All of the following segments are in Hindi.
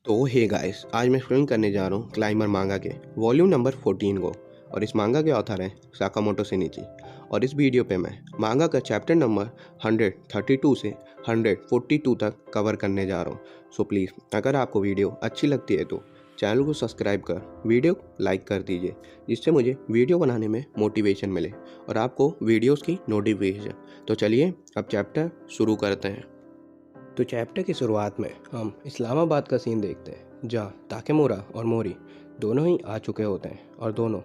तो हे गाइस, आज मैं फिल्म करने जा रहा हूँ क्लाइंबर मांगा के वॉल्यूम नंबर 14 को। और इस मांगा के ऑथर हैं साकामोटो शिनिची। और इस वीडियो पे मैं मांगा का चैप्टर नंबर 132 से 142 तक कवर करने जा रहा हूँ। सो प्लीज़, अगर आपको वीडियो अच्छी लगती है तो चैनल को सब्सक्राइब कर वीडियो लाइक कर दीजिए, जिससे मुझे वीडियो बनाने में मोटिवेशन मिले और आपको वीडियोज़ की नोटिफिकेशन। तो चलिए अब चैप्टर शुरू करते हैं। तो चैप्टर की शुरुआत में हम इस्लामाबाद का सीन देखते हैं, जहाँ ताकेमुरा और मोरी दोनों ही आ चुके होते हैं और दोनों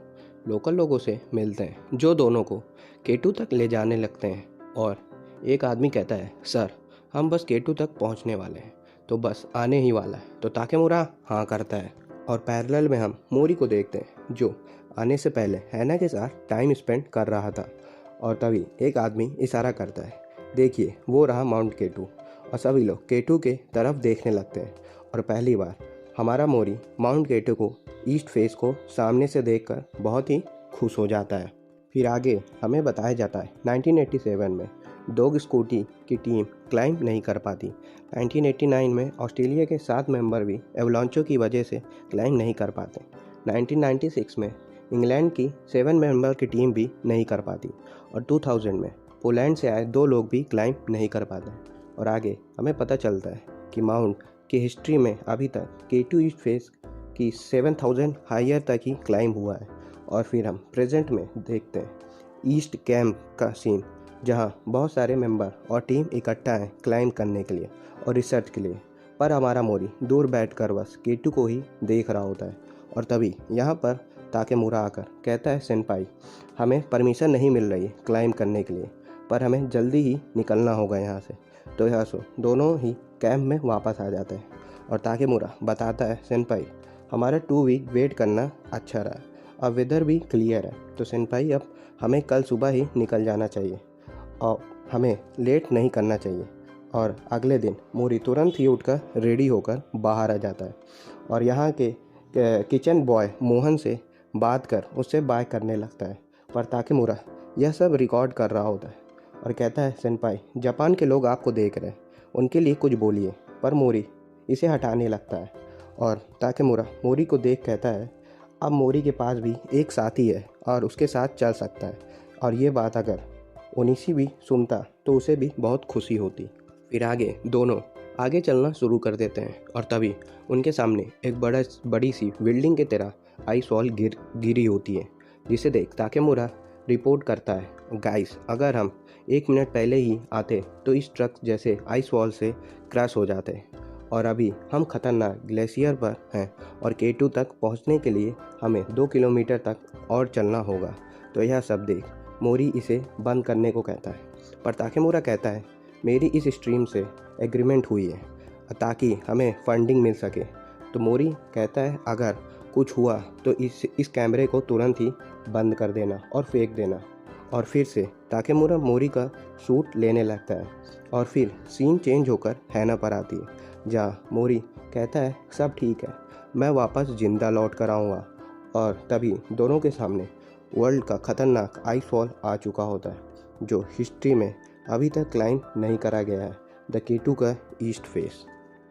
लोकल लोगों से मिलते हैं, जो दोनों को केटू तक ले जाने लगते हैं। और एक आदमी कहता है, सर हम बस केटू तक पहुंचने वाले हैं, तो बस आने ही वाला है। तो ताकेमुरा हाँ करता है। और पैरेलल में हम मोरी को देखते हैं, जो आने से पहले हैना के साथ टाइम स्पेंड कर रहा था। और तभी एक आदमी इशारा करता है, देखिए वो रहा माउंट केटू। और सभी लोग केटू के तरफ देखने लगते हैं। और पहली बार हमारा मोरी माउंट केटू को ईस्ट फेस को सामने से देखकर बहुत ही खुश हो जाता है। फिर आगे हमें बताया जाता है 1987 में डॉग स्कूटी की टीम क्लाइंब नहीं कर पाती। 1989 में ऑस्ट्रेलिया के 7 मेंबर भी एवलांचो की वजह से क्लाइंब नहीं कर पाते। 1996 में इंग्लैंड की 7 मेंबर की टीम भी नहीं कर पाती। और 2000 में पोलैंड से आए 2 लोग भी क्लाइंब नहीं कर पाते। और आगे हमें पता चलता है कि माउंट की हिस्ट्री में अभी तक K2 ईस्ट फेस की 7000 हायर तक ही क्लाइंब हुआ है। और फिर हम प्रेजेंट में देखते हैं ईस्ट कैंप का सीन, जहां बहुत सारे मेंबर और टीम इकट्ठा हैं क्लाइंब करने के लिए और रिसर्च के लिए। पर हमारा मोरी दूर बैठकर बस K2 को ही देख रहा होता है। और तभी यहाँ पर ताकेमुरा आकर कहता है, सेनपाई हमें परमिशन नहीं मिल रही है क्लाइंब करने के लिए, पर हमें जल्दी ही निकलना होगा यहाँ से। तो यहाँ से दोनों ही कैंप में वापस आ जाते हैं। और ताकेमुरा बताता है, सेनपाई हमारा 2 वीक वेट करना अच्छा रहा, अब वेदर भी क्लियर है, तो सेनपाई अब हमें कल सुबह ही निकल जाना चाहिए और हमें लेट नहीं करना चाहिए। और अगले दिन मोरी तुरंत ही उठकर रेडी होकर बाहर आ जाता है और यहाँ के किचन बॉय मोहन से बात कर उससे बाय करने लगता है। पर ताकेमुरा यह सब रिकॉर्ड कर रहा होता है और कहता है, सेनपाई जापान के लोग आपको देख रहे हैं, उनके लिए कुछ बोलिए। पर मोरी इसे हटाने लगता है और ताकेमुरा मोरी को देख कहता है, अब मोरी के पास भी एक साथी है और उसके साथ चल सकता है। और ये बात अगर ओनिशी भी सुनता तो उसे भी बहुत खुशी होती। फिर आगे दोनों आगे चलना शुरू कर देते हैं और तभी उनके सामने एक बड़ी सी बिल्डिंग की तरह आइस वॉल गिरी होती है, जिसे देख ताकेमुरा रिपोर्ट करता है, गाइस अगर हम 1 मिनट पहले ही आते तो इस ट्रक जैसे आइस वॉल से क्रैश हो जाते। और अभी हम खतरनाक ग्लेशियर पर हैं और K2 तक पहुंचने के लिए हमें 2 किलोमीटर तक और चलना होगा। तो यह सब देख मोरी इसे बंद करने को कहता है। पर ताकेमुरा कहता है, मेरी इस स्ट्रीम से एग्रीमेंट हुई है ताकि हमें फंडिंग मिल सके। तो मोरी कहता है, अगर कुछ हुआ तो इस कैमरे को तुरंत ही बंद कर देना और फेंक देना। और फिर से ताकेमुरा मोरी का सूट लेने लगता है और फिर सीन चेंज होकर हैना पर आती है, जहाँ मोरी कहता है, सब ठीक है, मैं वापस जिंदा लौट कर आऊँगा। और तभी दोनों के सामने वर्ल्ड का खतरनाक आइस फॉल आ चुका होता है, जो हिस्ट्री में अभी तक क्लाइंब नहीं करा गया है, द K2 का ईस्ट फेस।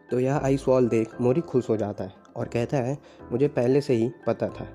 तो यह आइस वॉल देख मोरी खुश हो जाता है और कहता है, मुझे पहले से ही पता था,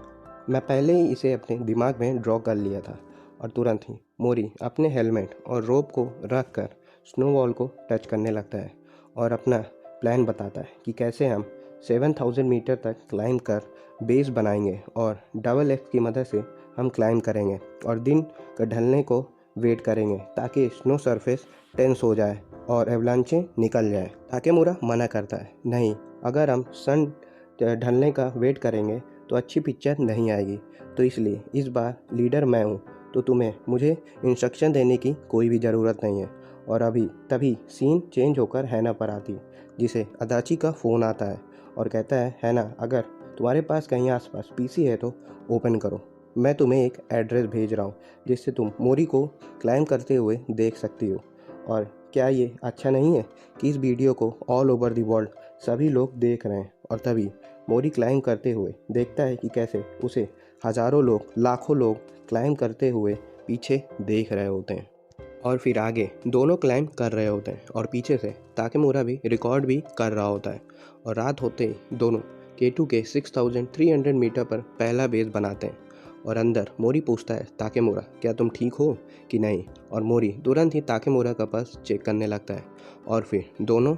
मैं पहले ही इसे अपने दिमाग में ड्रॉ कर लिया था। और तुरंत ही मोरी अपने हेलमेट और रोप को रख कर स्नो वॉल को टच करने लगता है और अपना प्लान बताता है कि कैसे हम 7000 मीटर तक क्लाइंब कर बेस बनाएंगे और डबल एक्स की मदद से हम क्लाइंब करेंगे और दिन का ढलने को वेट करेंगे ताकि स्नो सरफेस टेंस हो जाए और एवलांचे निकल जाए। ताकेमुरा मना करता है, नहीं, अगर हम सन ढलने का वेट करेंगे तो अच्छी पिक्चर नहीं आएगी, तो इसलिए इस बार लीडर मैं हूँ, तो तुम्हें मुझे इंस्ट्रक्शन देने की कोई भी ज़रूरत नहीं है। और अभी तभी सीन चेंज होकर हैना पर आती है, जिसे अदाची का फ़ोन आता है और कहता है, हैना अगर तुम्हारे पास कहीं आसपास पीसी है तो ओपन करो, मैं तुम्हें एक एड्रेस भेज रहा हूँ जिससे तुम मोरी को क्लाइम करते हुए देख सकती हो। और क्या ये अच्छा नहीं है कि इस वीडियो को ऑल ओवर दी वर्ल्ड सभी लोग देख रहे हैं। और तभी मोरी क्लाइम करते हुए देखता है कि कैसे उसे हज़ारों लोग, लाखों लोग क्लाइम करते हुए पीछे देख रहे होते हैं। और फिर आगे दोनों क्लाइंब कर रहे होते हैं और पीछे से ताकेमुरा भी रिकॉर्ड भी कर रहा होता है। और रात होते ही दोनों K2 के 6300 मीटर पर पहला बेस बनाते हैं। और अंदर मोरी पूछता है ताकेमुरा, क्या तुम ठीक हो कि नहीं? और मोरी तुरंत ही ताकेमुरा का पल्स चेक करने लगता है और फिर दोनों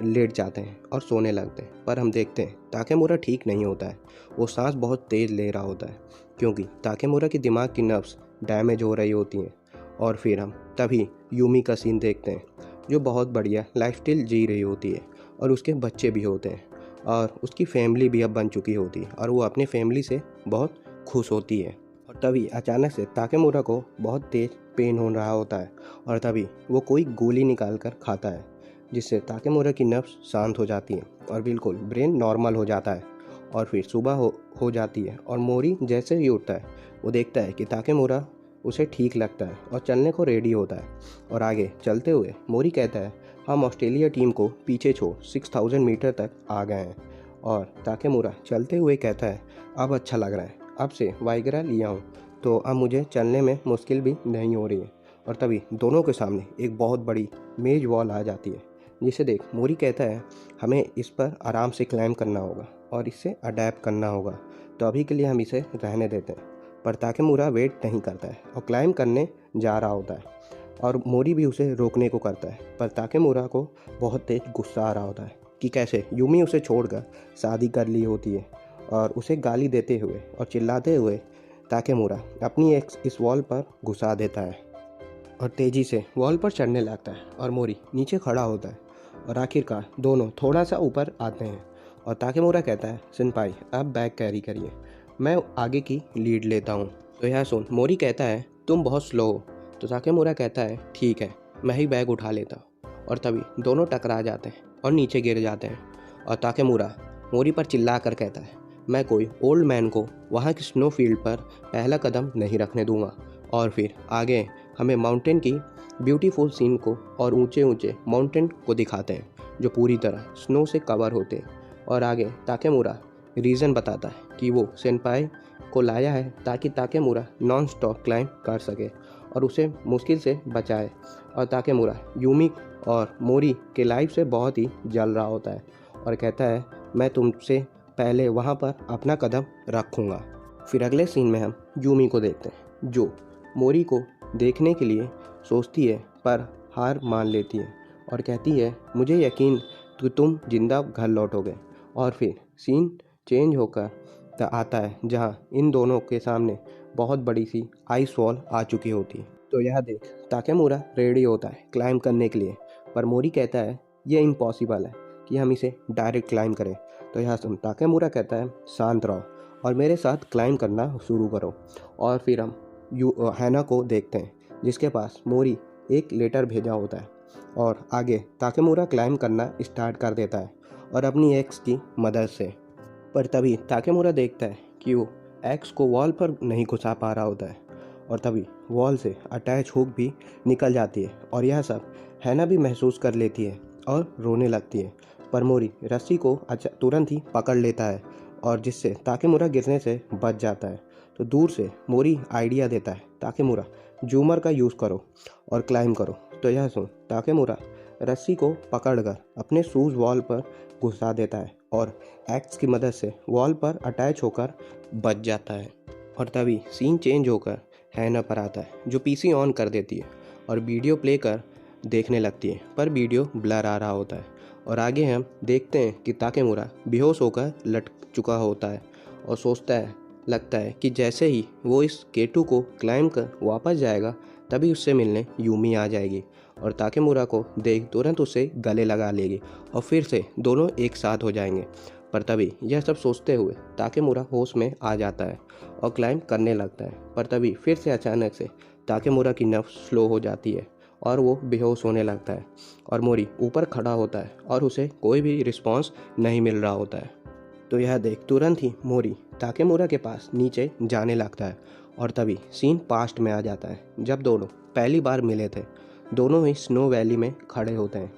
लेट जाते हैं और सोने लगते हैं। पर हम देखते हैं ताकेमुरा ठीक नहीं होता है, वो सांस बहुत तेज़ ले रहा होता है क्योंकि ताकेमुरा की दिमाग की नर्व्स डैमेज हो रही होती हैं। और फिर हम तभी यूमी का सीन देखते हैं जो बहुत बढ़िया लाइफस्टाइल जी रही होती है और उसके बच्चे भी होते हैं और उसकी फैमिली भी अब बन चुकी होती है और वो अपने फैमिली से बहुत खुश होती है। और तभी अचानक से ताकेमुरा को बहुत तेज पेन हो रहा होता है और तभी वो कोई गोली निकाल कर खाता है जिससे ताकेमुरा की नब्ज शांत हो जाती है और बिल्कुल ब्रेन नॉर्मल हो जाता है। और फिर सुबह हो जाती है और मोरी जैसे ही उठता है वो देखता है कि ताकेमुरा उसे ठीक लगता है और चलने को रेडी होता है। और आगे चलते हुए मोरी कहता है, हम ऑस्ट्रेलिया टीम को पीछे छोड़ 6000 मीटर तक आ गए हैं। और ताकेमुरा चलते हुए कहता है, अब अच्छा लग रहा है, अब से वाइग्रा लिया हूँ तो अब मुझे चलने में मुश्किल भी नहीं हो रही है। और तभी दोनों के सामने एक बहुत बड़ी मेज वॉल आ जाती है जिसे देख मोरी कहता है, हमें इस पर आराम से क्लाइंब करना होगा और इससे अडैप्ट करना होगा, तो अभी के लिए हम इसे रहने देते हैं। पर ताकेमुरा वेट नहीं करता है और क्लाइंब करने जा रहा होता है और मोरी भी उसे रोकने को करता है। पर ताकेमुरा को बहुत तेज गुस्सा आ रहा होता है कि कैसे यूमी उसे छोड़कर शादी कर ली होती है और उसे गाली देते हुए और चिल्लाते हुए ताकेमुरा अपनी एक्स इस वॉल पर घुसा देता है और तेज़ी से वॉल पर चढ़ने लगता है और मोरी नीचे खड़ा होता है। और आखिरकार दोनों थोड़ा सा ऊपर आते हैं और ताकेमुरा कहता है, सिनपाई आप बैग कैरी करिए, मैं आगे की लीड लेता हूँ। तो यह सुन मोरी कहता है, तुम बहुत स्लो हो। तो ताकेमुरा कहता है, ठीक है मैं ही बैग उठा लेता हूँ। और तभी दोनों टकरा जाते हैं और नीचे गिर जाते हैं और ताकेमुरा मोरी पर चिल्ला कर कहता है, मैं कोई ओल्ड मैन को वहाँ की स्नो फील्ड पर पहला कदम नहीं रखने दूंगा। और फिर आगे हमें माउंटेन की ब्यूटीफुल सीन को और ऊंचे ऊंचे माउंटेन को दिखाते हैं जो पूरी तरह स्नो से कवर होते हैं। और आगे ताकेमुरा रीज़न बताता है कि वो सेनपाई को लाया है ताकि ताकेमुरा नॉन स्टॉप क्लाइंब कर सके और उसे मुश्किल से बचाए। और ताकेमुरा यूमी और मोरी के लाइफ से बहुत ही जल रहा होता है और कहता है, मैं तुमसे पहले वहाँ पर अपना कदम रखूँगा। फिर अगले सीन में हम यूमी को देखते हैं जो मोरी को देखने के लिए सोचती है पर हार मान लेती है और कहती है, मुझे यकीन कि तुम जिंदा घर लौटोगे। और फिर सीन चेंज होकर आता है जहाँ इन दोनों के सामने बहुत बड़ी सी आइस वॉल आ चुकी होती है। तो यह देख ताकेमुरा रेडी होता है क्लाइंब करने के लिए, पर मोरी कहता है ये इम्पॉसिबल है कि हम इसे डायरेक्ट क्लाइंब करें। तो यह सुन ताकेमुरा कहता है, शांत रहो और मेरे साथ क्लाइंब करना शुरू करो। और फिर हम हैना को देखते हैं जिसके पास मोरी एक लेटर भेजा होता है और आगे ताकेमुरा क्लाइंब करना स्टार्ट कर देता है और अपनी एक्स की मदद से। पर तभी ताकेमुरा देखता है कि वो एक्स को वॉल पर नहीं घुसा पा रहा होता है और तभी वॉल से अटैच हुक भी निकल जाती है और यह सब हैना भी महसूस कर लेती है और रोने लगती है। पर मोरी रस्सी को तुरंत ही पकड़ लेता है और जिससे ताकेमुरा गिरने से बच जाता है। तो दूर से मोरी आइडिया देता है, ताकेमुरा जूमर का यूज़ करो और क्लाइंब करो। तो यह सुन ताकेमुरा रस्सी को पकड़कर अपने शूज़ वॉल पर घुसा देता है और एक्स की मदद से वॉल पर अटैच होकर बच जाता है। और तभी सीन चेंज होकर हैना पर आता है जो पीसी ऑन कर देती है और वीडियो प्ले कर देखने लगती है, पर वीडियो ब्लर आ रहा होता है। और आगे हम देखते हैं कि ताकेमुरा बेहोश होकर लटक चुका होता है और लगता है कि जैसे ही वो इस K2 को क्लाइंब कर वापस जाएगा तभी उससे मिलने यूमी आ जाएगी और ताकेमुरा को देख तुरंत उसे गले लगा लेगी और फिर से दोनों एक साथ हो जाएंगे। पर तभी यह सब सोचते हुए ताकेमुरा होश में आ जाता है और क्लाइंब करने लगता है। पर तभी फिर से अचानक से ताकेमुरा की नब्ज स्लो हो जाती है और वो बेहोश होने लगता है और मोरी ऊपर खड़ा होता है और उसे कोई भी रिस्पॉन्स नहीं मिल रहा होता है। तो यह देख तुरंत ही मोरी ताकेमुरा के पास नीचे जाने लगता है और तभी सीन पास्ट में आ जाता है जब दोनों पहली बार मिले थे। दोनों ही स्नो वैली में खड़े होते हैं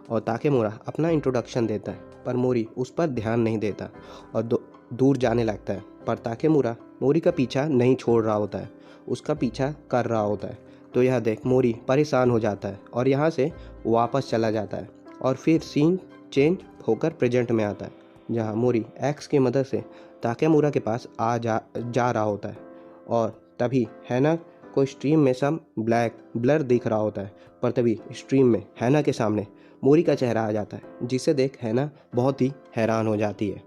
और ताकेमुरा अपना इंट्रोडक्शन देता है पर मोरी उस पर ध्यान नहीं देता और दूर जाने लगता है। पर ताकेमुरा मोरी का पीछा नहीं छोड़ रहा होता है, उसका पीछा कर रहा होता है तो यह देख मोरी परेशान हो जाता है और यहाँ से वापस चला जाता है और फिर सीन चेंज होकर प्रेजेंट में आता है, जहाँ मोरी एक्स की मदद से ताकेमुरा के पास जा रहा होता है और तभी हैना को स्ट्रीम में सब ब्लर दिख रहा होता है। पर तभी स्ट्रीम में हैना के सामने मोरी का चेहरा आ जाता है, जिसे देख हैना बहुत ही हैरान हो जाती है।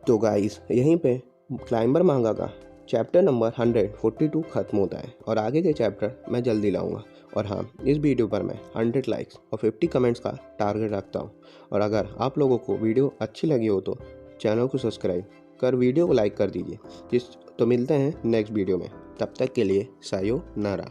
तो गाइस यहीं पे क्लाइंबर मांगा का चैप्टर नंबर 142 ख़त्म होता है और आगे के चैप्टर मैं जल्दी लाऊंगा। और हाँ, इस वीडियो पर मैं 100 लाइक्स और 50 कमेंट्स का टारगेट रखता हूँ। और अगर आप लोगों को वीडियो अच्छी लगी हो तो चैनल को सब्सक्राइब कर वीडियो को लाइक कर दीजिए। तो मिलते हैं नेक्स्ट वीडियो में, तब तक के लिए सायोनारा।